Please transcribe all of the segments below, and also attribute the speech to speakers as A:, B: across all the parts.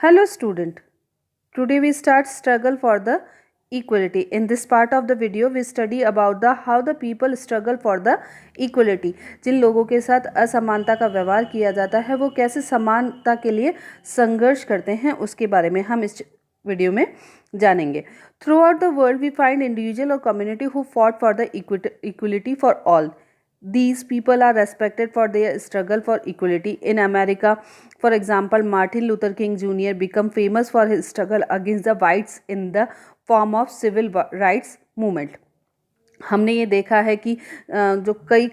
A: Hello student. Today we start struggle for the equality. In this part of the video we study about the how the people struggle for the equality. जिन लोगों के साथ असमानता का व्यवहार किया जाता है वो कैसे समानता के लिए संघर्ष करते हैं उसके बारे में हम इस वीडियो में जानेंगे. Throughout the world we find individual or community who fought for the equality for all. These people are respected for their struggle for equality. In America, for example, Martin Luther King Jr. became famous for his struggle against the whites in the form of civil rights movement. हमने ये देखा है कि जो कई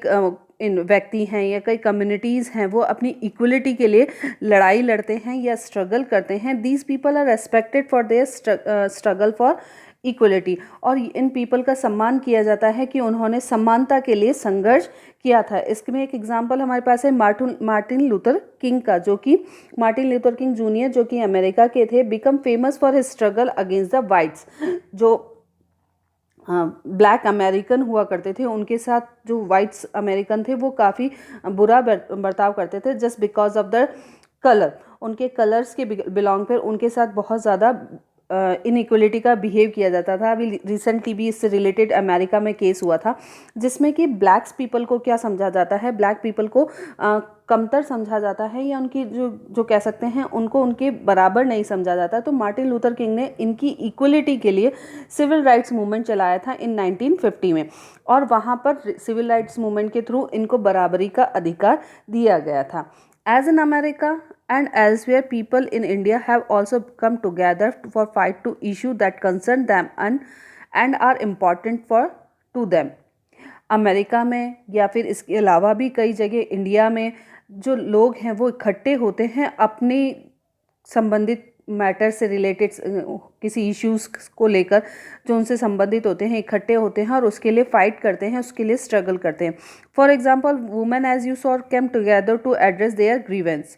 A: इन व्यक्ति हैं या कई कम्युनिटीज़ हैं वो अपनी इक्वलिटी के लिए लड़ाई लड़ते हैं या स्ट्रगल करते हैं. These people are respected for their struggle for equality. और इन पीपल का सम्मान किया जाता है कि उन्होंने समानता के लिए संघर्ष किया था. इसमें एक एग्जांपल हमारे पास है मार्टिन लूथर किंग का, जो कि मार्टिन लूथर किंग जूनियर जो कि अमेरिका के थे, become famous for his struggle against the whites. जो ब्लैक अमेरिकन हुआ करते थे उनके साथ जो वाइट्स अमेरिकन थे वो काफ़ी बुरा बर्ताव करते थे just because of the colour. उनके कलर्स के बिलोंग पर उनके साथ बहुत ज़्यादा इनइक्वलिटी का बिहेव किया जाता था. अभी रिसेंटली भी इससे रिलेटेड अमेरिका में केस हुआ था जिसमें कि ब्लैक्स पीपल को क्या समझा जाता है, ब्लैक पीपल को कमतर समझा जाता है या उनकी जो कह सकते हैं उनको उनके बराबर नहीं समझा जाता. तो मार्टिन लूथर किंग ने इनकी इक्वलिटी के लिए सिविल राइट्स मूवमेंट चलाया था इन 1950 में और वहाँ पर सिविल राइट्स मूवमेंट के थ्रू इनको बराबरी का अधिकार दिया गया था. As in America and elsewhere, people in India have also come together for fight to issue that concern them and are important to them. America में या फिर इसके अलावा भी कई जगह इंडिया में जो लोग हैं वो इकट्ठे होते हैं अपनी संबंधित मैटर से रिलेटेड किसी इश्यूज़ को लेकर जो उनसे संबंधित होते हैं, इकट्ठे होते हैं और उसके लिए फ़ाइट करते हैं, उसके लिए स्ट्रगल करते हैं. For example, women as you saw came together to address their grievance.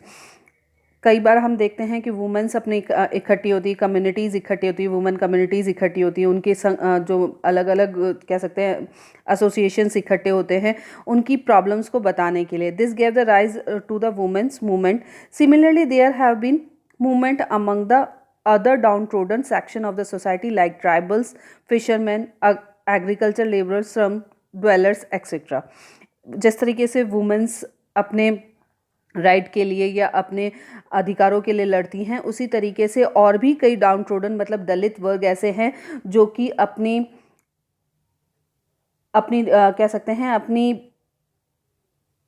A: कई बार हम देखते हैं कि वुमेन्स अपनी इकट्ठी होती है, कम्युनिटीज़ इकट्ठी होती है, वुमेन कम्युनिटीज़ इकट्ठी होती है, उनके जो अलग अलग कह सकते हैं एसोसिएशंस इकट्ठे होते हैं उनकी प्रॉब्लम्स को बताने के लिए. This gave the rise to the women's movement. Similarly there have been movement among the other downtrodden section of the society like tribals, fishermen, agriculture laborers, slum dwellers, etc. जिस तरीके से वुमेन्स अपने right के लिए या अपने अधिकारों के लिए लड़ती हैं उसी तरीके से और भी कई डाउनट्रोडन मतलब दलित वर्ग ऐसे हैं जो कि अपनी कह सकते हैं अपनी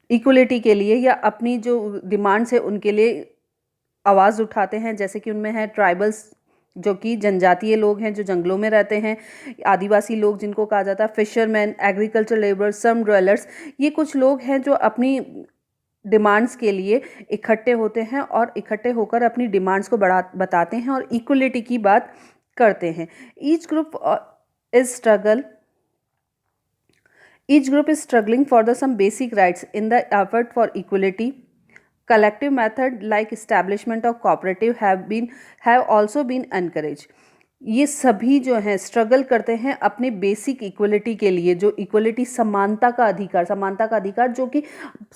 A: इक्वलिटी के लिए या अपनी जो डिमांड्स है उनके लिए आवाज़ उठाते हैं. जैसे कि उनमें है ट्राइबल्स जो कि जनजातीय लोग हैं जो जंगलों में रहते हैं, आदिवासी लोग जिनको कहा जाता है, फिशरमैन, एग्रीकल्चर लेबरर्स, सम ड्वेलर्स. ये कुछ लोग हैं जो अपनी डिमांड्स के लिए इकट्ठे होते हैं और इकट्ठे होकर अपनी डिमांड्स को बताते हैं और इक्वलिटी की बात करते हैं. Each group is struggling for the some basic rights in the effort for equality. Collective method like establishment of cooperative have also been encouraged. ये सभी जो हैं स्ट्रगल करते हैं अपने बेसिक इक्वलिटी के लिए, जो इक्वलिटी समानता का अधिकार जो कि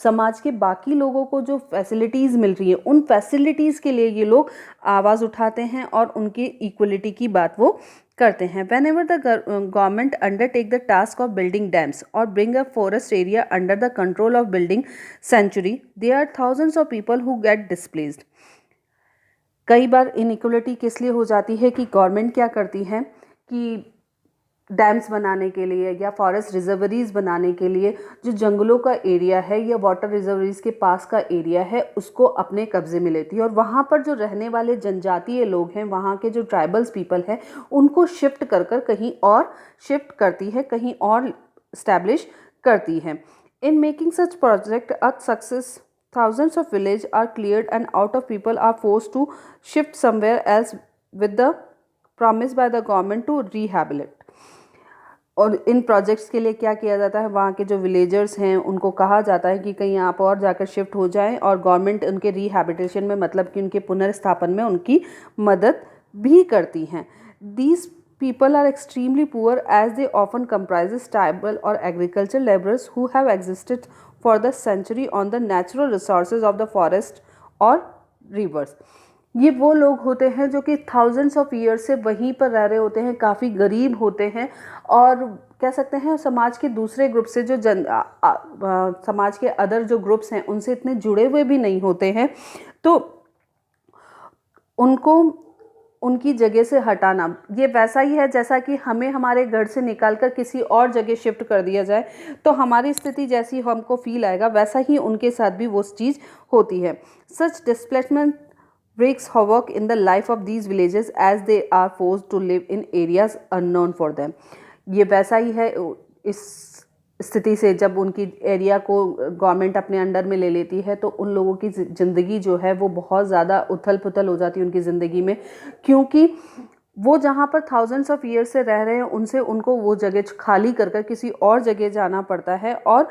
A: समाज के बाकी लोगों को जो फैसिलिटीज़ मिल रही है उन फैसिलिटीज़ के लिए ये लोग आवाज़ उठाते हैं और उनकी इक्वलिटी की बात वो करते हैं. Whenever the government undertake the task of building dams or bring a forest area under the control of building sanctuary, there are thousands of people who get displaced. कई बार इनइक्वलिटी किस लिए हो जाती है कि गवर्नमेंट क्या करती है कि डैम्स बनाने के लिए या फॉरेस्ट रिजर्वरीज बनाने के लिए जो जंगलों का एरिया है या वाटर रिजर्वरीज के पास का एरिया है उसको अपने कब्जे में लेती है और वहाँ पर जो रहने वाले जनजातीय लोग हैं, वहाँ के जो ट्राइबल्स पीपल हैं उनको शिफ्ट कर कहीं और शिफ्ट करती है, कहीं और इस्टेब्लिश करती है. In making such project a success, thousands of villages are cleared and out of people are forced to shift somewhere else with the promise by the government to rehabilitate. और इन projects के लिए क्या किया जाता है, वहाँ के जो विलेजर्स हैं उनको कहा जाता है कि कहीं आप और जाकर शिफ्ट हो जाएं और गवर्नमेंट उनके रिहैबिटेशन में मतलब कि उनके पुनर्स्थापन में उनकी मदद भी करती हैं. These people are extremely poor as they often comprises tribal or agricultural laborers who have existed for the century on the natural resources of the forest or rivers. ये वो लोग होते हैं जो कि थाउजेंड्स ऑफ ईयर से वहीं पर रह रहे होते हैं, काफ़ी गरीब होते हैं और कह सकते हैं समाज के दूसरे ग्रुप से जो समाज के अदर जो ग्रुप्स हैं उनसे इतने जुड़े हुए भी नहीं होते हैं। तो उनको उनकी जगह से हटाना ये वैसा ही है जैसा कि हमें हमारे घर से निकालकर किसी और जगह शिफ्ट कर दिया जाए, तो हमारी स्थिति जैसी हमको फील आएगा वैसा ही उनके साथ भी वो चीज़ होती है। सच displacement wreaks havoc in the life of these villages as they are forced to live in areas unknown for them। ये वैसा ही है इस स्थिति से जब उनकी एरिया को गवर्नमेंट अपने अंडर में ले लेती है, तो उन लोगों की ज़िंदगी जो है वो बहुत ज़्यादा उथल पुथल हो जाती है उनकी ज़िंदगी में, क्योंकि वो जहाँ पर थाउजेंड्स ऑफ ईयर से रह रहे हैं उनसे उनको वो जगह खाली कर कर किसी और जगह जाना पड़ता है और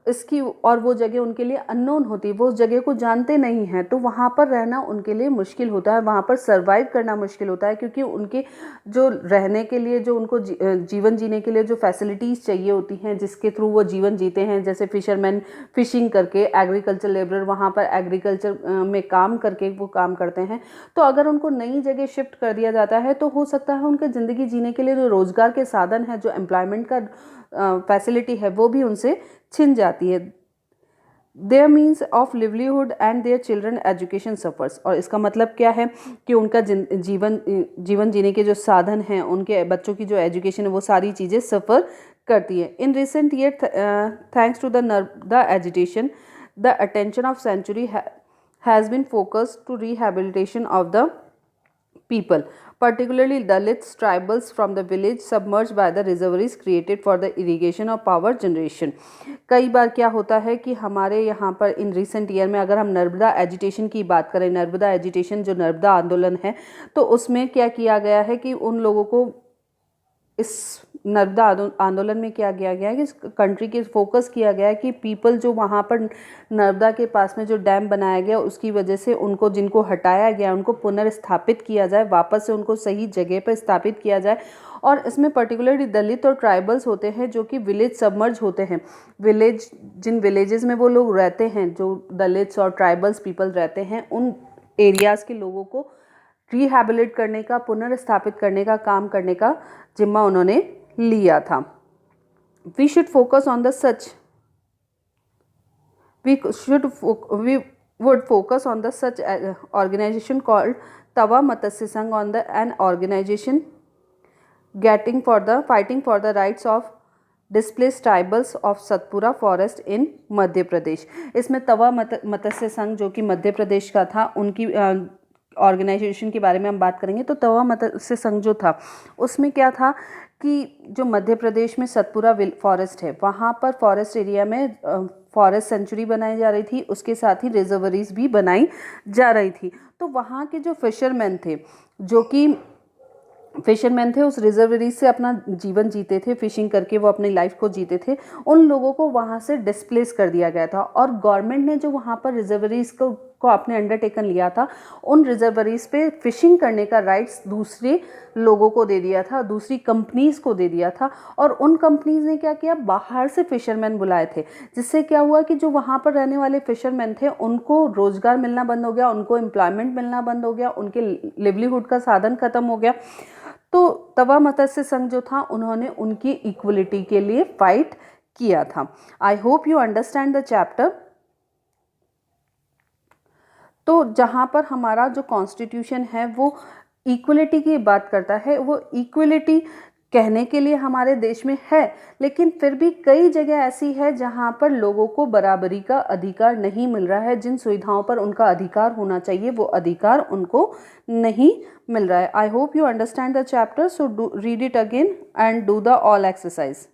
A: वो जगह उनके लिए अननोन होती है, वो उस जगह को जानते नहीं हैं, तो वहाँ पर रहना उनके लिए मुश्किल होता है, वहाँ पर सर्वाइव करना मुश्किल होता है, क्योंकि उनके जो रहने के लिए जो उनको जीवन जीने के लिए जो फैसिलिटीज़ चाहिए होती हैं जिसके थ्रू वो जीवन जीते हैं, जैसे फिशरमैन फिशिंग करके, एग्रीकल्चर लेबरर वहाँ पर एग्रीकल्चर में काम करके वो काम करते हैं, तो अगर उनको नई जगह शिफ्ट कर दिया जाता है तो हो सकता है उनके ज़िंदगी जीने के लिए जो रोज़गार के साधन है, जो एम्प्लॉयमेंट का फैसिलिटी है, वो भी उनसे छिन जाती है। Their means of livelihood and their children education suffers. और इसका मतलब क्या है कि उनका जीवन जीने के जो साधन हैं, उनके बच्चों की जो एजुकेशन है, वो सारी चीज़ें सफ़र करती है। In recent year thanks to the Narmada agitation the attention of century has been focused to rehabilitation of the people, particularly Dalits tribals from the village submerged by the reservoirs created for the irrigation or power generation। कई बार क्या होता है कि हमारे यहाँ पर इन recent year में अगर हम नर्मदा एजिटेशन की बात करें, नर्मदा एजिटेशन जो नर्मदा आंदोलन है, तो उसमें क्या किया गया है कि उन लोगों को इस नर्मदा आंदोलन में क्या किया गया है कि कंट्री के फोकस किया गया है कि पीपल जो वहाँ पर नर्मदा के पास में जो डैम बनाया गया उसकी वजह से उनको जिनको हटाया गया उनको पुनर्स्थापित किया जाए, वापस से उनको सही जगह पर स्थापित किया जाए। और इसमें पर्टिकुलरली दलित और ट्राइबल्स होते हैं जो कि विलेज सबमर्ज होते हैं। जिन विलेजेस में वो लोग रहते हैं, जो दलित्स और ट्राइबल्स पीपल रहते हैं, उन एरियाज़ के लोगों को रिहैबिलिट करने का, पुनर्स्थापित करने का काम करने का जिम्मा उन्होंने लिया था। We would focus on the such organization called Tawa Matsya Sangh on an organization fighting for the rights of displace tribals of Satpura forest in Madhya Pradesh. इसमें तवा मत्स्य संघ जो कि मध्य प्रदेश का था, उनकी ऑर्गेनाइजेशन के बारे में हम बात करेंगे। तो तवा मत्स्य संघ जो था उसमें क्या था कि जो मध्य प्रदेश में सतपुरा फॉरेस्ट है, वहाँ पर फॉरेस्ट एरिया में फॉरेस्ट सेंचुरी बनाई जा रही थी, उसके साथ ही रिजर्वरीज भी बनाई जा रही थी। तो वहाँ के जो फिशरमैन थे उस रिजर्वरीज से अपना जीवन जीते थे, फिशिंग करके वो अपनी लाइफ को जीते थे, उन लोगों को वहाँ से डिस्प्लेस कर दिया गया था। और गवर्नमेंट ने जो वहाँ पर रिजर्वरीज को अपने अंडरटेकन लिया था, उन रिजर्वरीज पे फिशिंग करने का राइट्स दूसरे लोगों को दे दिया था, दूसरी कंपनीज़ को दे दिया था। और उन कंपनीज़ ने क्या किया, बाहर से फिशरमैन बुलाए थे, जिससे क्या हुआ कि जो वहाँ पर रहने वाले फिशरमैन थे उनको रोज़गार मिलना बंद हो गया, उनको एम्प्लॉयमेंट मिलना बंद हो गया, उनके लिवलीहुड का साधन ख़त्म हो गया। तो तवा मत्स्य संघ जो था, उन्होंने उनकी इक्वलिटी के लिए फाइट किया था। I hope you understand the chapter. तो जहाँ पर हमारा जो कॉन्स्टिट्यूशन है वो इक्वलिटी की बात करता है, वो इक्वलिटी कहने के लिए हमारे देश में है, लेकिन फिर भी कई जगह ऐसी है जहाँ पर लोगों को बराबरी का अधिकार नहीं मिल रहा है। जिन सुविधाओं पर उनका अधिकार होना चाहिए वो अधिकार उनको नहीं मिल रहा है। I hope you understand the chapter, so read it again and do the all exercise.